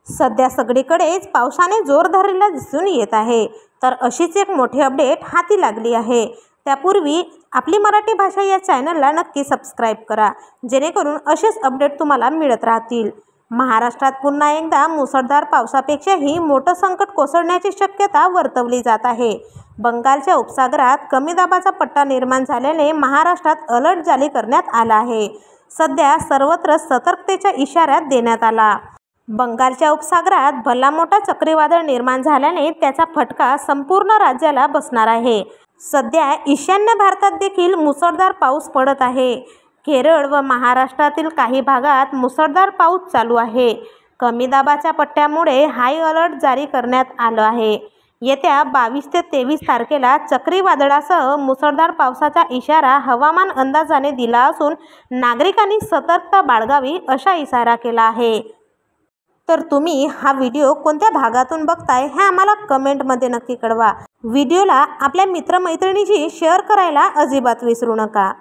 सध्या सगळीकडेच पावसाने जोर धरलेला दिसून येत आहे। तर अशीच एक मोठी अपडेट हाती लागली आहे। त्यापूर्वी आपली मराठी भाषा या चॅनलला नक्की सबस्क्राईब करा, जेणेकरून असेच अपडेट तुम्हाला मिळत राहतील। महाराष्ट्रात पुन्हा एकदा मुसळधार पावसापेक्षाही मोठं संकट कोसळण्याची शक्यता वर्तवली जात आहे। बंगालच्या उपसागरात कमी दाबाचा पट्टा निर्माण झाल्याने महाराष्ट्रात अलर्ट जारी करण्यात आला आहे। सध्या सर्वत्र सतर्कतेचा इशारा देण्यात आला। बंगालच्या उपसागरात भला मोठा चक्रीवादळ निर्माण झाल्याने त्याचा फटका संपूर्ण राज्याला बसणार आहे। सध्या ईशान्य भारतात देखील मुसळधार पाऊस पडत आहे। केरळ व महाराष्ट्रातील काही भागात मुसळधार पाऊस चालू आहे। कमी दाबाच्या पट्ट्यामुळे हाय अलर्ट जारी करण्यात आलं आहे। येत्या 22 ते 23 तारखेला चक्रीवादळासह मुसळधार पावसाचा इशारा हवामान अंदाजाने दिला असून नागरिकांनी सतर्कता बाळगावी असा इशारा केला आहे। तर तुम्ही हा व्हिडिओ कोणत्या भागातून बघताय हे आम्हाला कमेंटमध्ये नक्की कळवा। व्हिडिओला आपल्या मित्रमैत्रिणींशी शेअर करायला अजिबात विसरू नका।